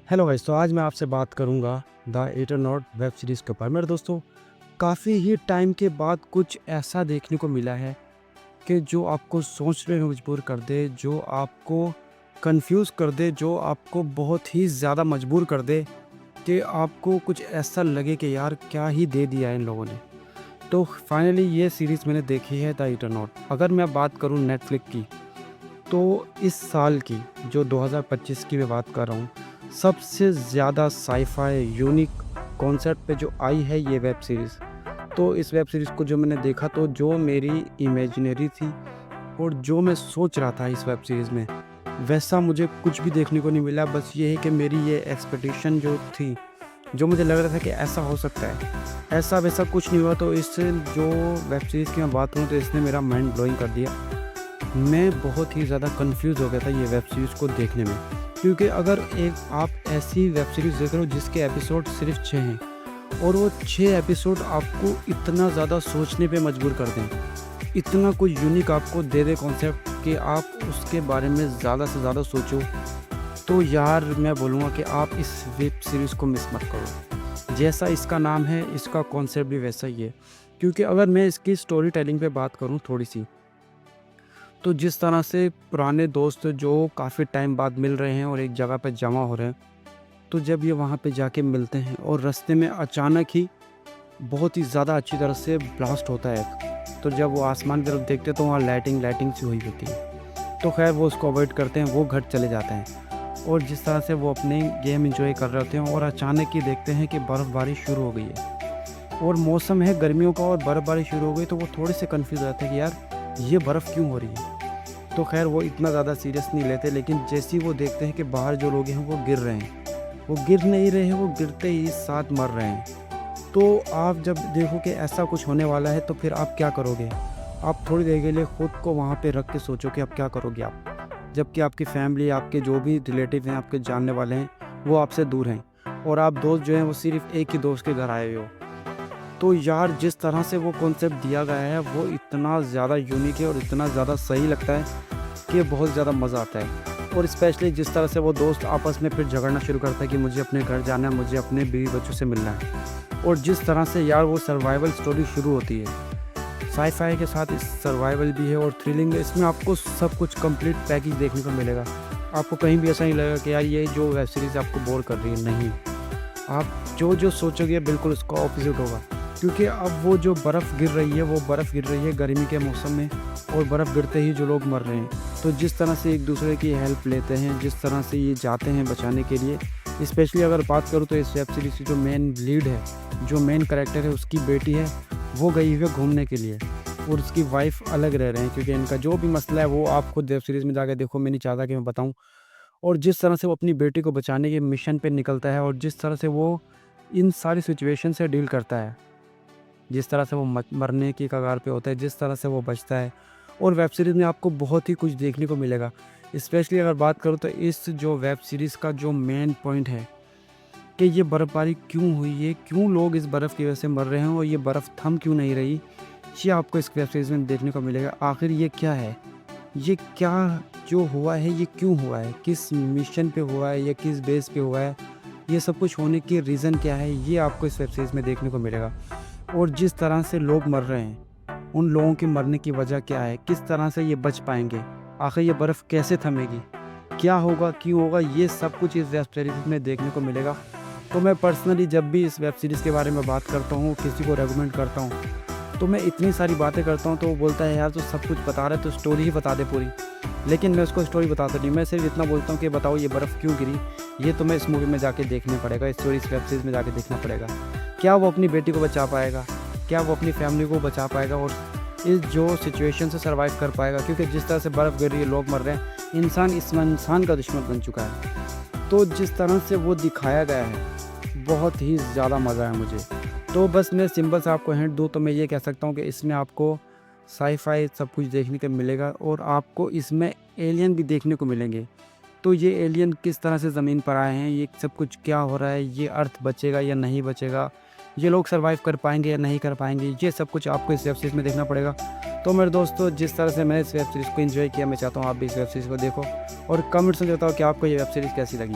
Hello guys, तो आज मैं आपसे बात करूंगा द एटरनॉट वेब सीरीज़ के ऊपर। मेरे दोस्तों, काफ़ी ही टाइम के बाद कुछ ऐसा देखने को मिला है कि जो आपको सोचने में मजबूर कर दे, जो आपको कंफ्यूज कर दे, जो आपको बहुत ही ज़्यादा मजबूर कर दे कि आपको कुछ ऐसा लगे कि यार क्या ही दे दिया है इन लोगों ने। तो फाइनली ये सीरीज़ मैंने देखी है, द एटरनॉट। अगर मैं बात करूँ नेटफ्लिक्स की, तो इस साल की जो 2025 की मैं बात कर रहा हूँ, सबसे ज़्यादा साई-फाई यूनिक कॉन्सेप्ट पे जो आई है ये वेब सीरीज़। तो इस वेब सीरीज़ को जो मैंने देखा, तो जो मेरी इमेजिनरी थी और जो मैं सोच रहा था इस वेब सीरीज़ में, वैसा मुझे कुछ भी देखने को नहीं मिला। बस ये है कि मेरी ये एक्सपेक्टेशन जो थी, जो मुझे लग रहा था कि ऐसा हो सकता है, ऐसा-वैसा कुछ नहीं हुआ। तो इस जो वेब सीरीज़ की मैं बात करूँ, तो इसने मेरा माइंड ब्लोइंग कर दिया। मैं बहुत ही ज़्यादा कंफ्यूज हो गया था ये वेब सीरीज़ को देखने में, क्योंकि अगर एक आप ऐसी वेब सीरीज़ देख रहे हो जिसके एपिसोड सिर्फ 6 हैं और वो 6 एपिसोड आपको इतना ज़्यादा सोचने पे मजबूर कर दें, इतना कोई यूनिक आपको दे दे कॉन्सेप्ट कि आप उसके बारे में ज़्यादा से ज़्यादा सोचो, तो यार मैं बोलूँगा कि आप इस वेब सीरीज़ को मिस मत करो। जैसा इसका नाम है, इसका कॉन्सेप्ट भी वैसा ही है। क्योंकि अगर मैं इसकी स्टोरी टेलिंग पे बात करूँ थोड़ी सी, तो जिस तरह से पुराने दोस्त जो काफ़ी टाइम बाद मिल रहे हैं और एक जगह पे जमा हो रहे हैं, तो जब ये वहाँ पे जाके मिलते हैं और रास्ते में अचानक ही बहुत ही ज़्यादा अच्छी तरह से ब्लास्ट होता है। तो जब वो आसमान की तरफ देखते हैं, तो वहाँ लाइटिंग सी हुई होती है। तो खैर वो उसको अवॉइड करते हैं, वो घर चले जाते हैं और जिस तरह से वो अपने गेम एंजॉय कर रहे होते हैं और अचानक ही देखते हैं कि बर्फ़बारी शुरू हो गई है और मौसम है गर्मियों का और बर्फ़बारी शुरू हो गई। तो वो थोड़े से कन्फ्यूज़ हो जाते हैं कि यार ये बर्फ़ क्यों हो रही है। तो खैर वो इतना ज़्यादा सीरियस नहीं लेते, लेकिन जैसे ही वो देखते हैं कि बाहर जो लोग हैं वो गिर रहे हैं, वो गिर नहीं रहे हैं, वो गिरते ही साथ मर रहे हैं। तो आप जब देखो कि ऐसा कुछ होने वाला है, तो फिर आप क्या करोगे? आप थोड़ी देर के लिए खुद को वहाँ पे रख के सोचो कि अब क्या करोगे आप? जबकि आपकी फैमिली, आपके जो भी रिलेटिव हैं, आपके जानने वाले हैं, वो आपसे दूर हैं और आप दोस्त जो हैं वो सिर्फ़ एक ही दोस्त के घर आए हुए हो। तो यार जिस तरह से वो कॉन्सेप्ट दिया गया है, वो इतना ज़्यादा यूनिक है और इतना ज़्यादा सही लगता है कि बहुत ज़्यादा मज़ा आता है। और स्पेशली जिस तरह से वो दोस्त आपस में फिर झगड़ना शुरू करता है कि मुझे अपने घर जाना है, मुझे अपने बीवी बच्चों से मिलना है। और जिस तरह से यार वो सर्वाइवल स्टोरी शुरू होती है, साई-फाई के साथ इस सर्वाइवल भी है और थ्रिलिंग है। इसमें आपको सब कुछ कंप्लीट पैकेज देखने को मिलेगा। आपको कहीं भी ऐसा नहीं लगेगा कि यार ये जो वेब सीरीज़ आपको बोर कर रही है, नहीं। आप जो सोचोगे बिल्कुल उसका ऑपोज़िट होगा। क्योंकि अब वो जो बर्फ़ गिर रही है, वो बर्फ़ गिर रही है गर्मी के मौसम में और बर्फ़ गिरते ही जो लोग मर रहे हैं। तो जिस तरह से एक दूसरे की हेल्प लेते हैं, जिस तरह से ये जाते हैं बचाने के लिए, स्पेशली अगर बात करूँ तो इस वेब सीरीज़ की जो मेन लीड है, जो मेन कैरेक्टर है, उसकी बेटी है, वो गई हुई है घूमने के लिए और उसकी वाइफ़ अलग रह रहे हैं। क्योंकि इनका जो भी मसला है वो आप खुद वेब सीरीज़ में जाके देखो, मैं नहीं चाहता कि मैं बताऊँ। और जिस तरह से वो अपनी बेटी को बचाने के मिशन पे निकलता है और जिस तरह से वो इन सारी सिचुएशन से डील करता है, जिस तरह से वो मरने की कगार पे होता है, जिस तरह से वो बचता है, और वेब सीरीज़ में आपको बहुत ही कुछ देखने को मिलेगा। स्पेशली अगर बात करूँ तो इस जो वेब सीरीज़ का जो मेन पॉइंट है कि ये बर्फ़बारी क्यों हुई है, क्यों लोग इस बर्फ़ की वजह से मर रहे हैं और ये बर्फ़ थम क्यों नहीं रही, ये आपको इस वेब सीरीज़ में देखने को मिलेगा। आखिर ये क्या है? ये क्या जो हुआ है, ये क्यों हुआ है? किस मिशन पे हुआ है या किस बेस पे हुआ है? ये सब कुछ होने की रीज़न क्या है? ये आपको इस वेब सीरीज़ में देखने को मिलेगा। और जिस तरह से लोग मर रहे हैं, उन लोगों के मरने की वजह क्या है? किस तरह से ये बच पाएँगे? आखिर ये बर्फ़ कैसे थमेगी? क्या होगा? क्यों होगा? ये सब कुछ इस वेब सीरीज़ में देखने को मिलेगा। तो मैं पर्सनली जब भी इस वेब सीरीज़ के बारे में बात करता हूँ, किसी को रेकमेंड करता हूँ, तो मैं इतनी सारी बातें करता हूँ, तो वो बोलता है यार तू सब कुछ बता रहा है, तो स्टोरी ही बता दे पूरी। लेकिन मैं उसको स्टोरी बताता नहीं, मैं सिर्फ इतना बोलता हूँ कि बताओ ये बर्फ़ क्यों गिरी? ये तुम्हें इस मूवी में जाके देखना पड़ेगा, इस स्टोरी इस वेब सीरीज़ में जाके देखना पड़ेगा। क्या वो अपनी बेटी को बचा पाएगा? क्या वो अपनी फैमिली को बचा पाएगा और इस जो सिचुएशन से सर्वाइव कर पाएगा? क्योंकि जिस तरह से बर्फ़ गिर रही है, लोग मर रहे हैं, इंसान इंसान का दुश्मन बन चुका है। तो जिस तरह से वो दिखाया गया है, बहुत ही ज़्यादा मज़ा आया मुझे। तो बस मैं सिंपल सा आपको हिंट दूँ तो मैं ये कह सकता हूँ कि इसमें आपको साई-फाई सब कुछ देखने को मिलेगा और आपको इसमें एलियन भी देखने को मिलेंगे। तो ये एलियन किस तरह से ज़मीन पर आए हैं, ये सब कुछ क्या हो रहा है, ये अर्थ बचेगा या नहीं बचेगा, ये लोग सर्वाइव कर पाएँगे या नहीं कर पाएँगे, ये सब कुछ आपको इस वेब सीरीज़ में देखना पड़ेगा। तो मेरे दोस्तों, जिस तरह से मैंने इस वेब सीरीज़ को एंजॉय किया, मैं चाहता हूँ आप भी इस वेब सीरीज़ को देखो और कमेंट्स में बताओ कि आपको ये वेब सीरीज़ कैसी लगी।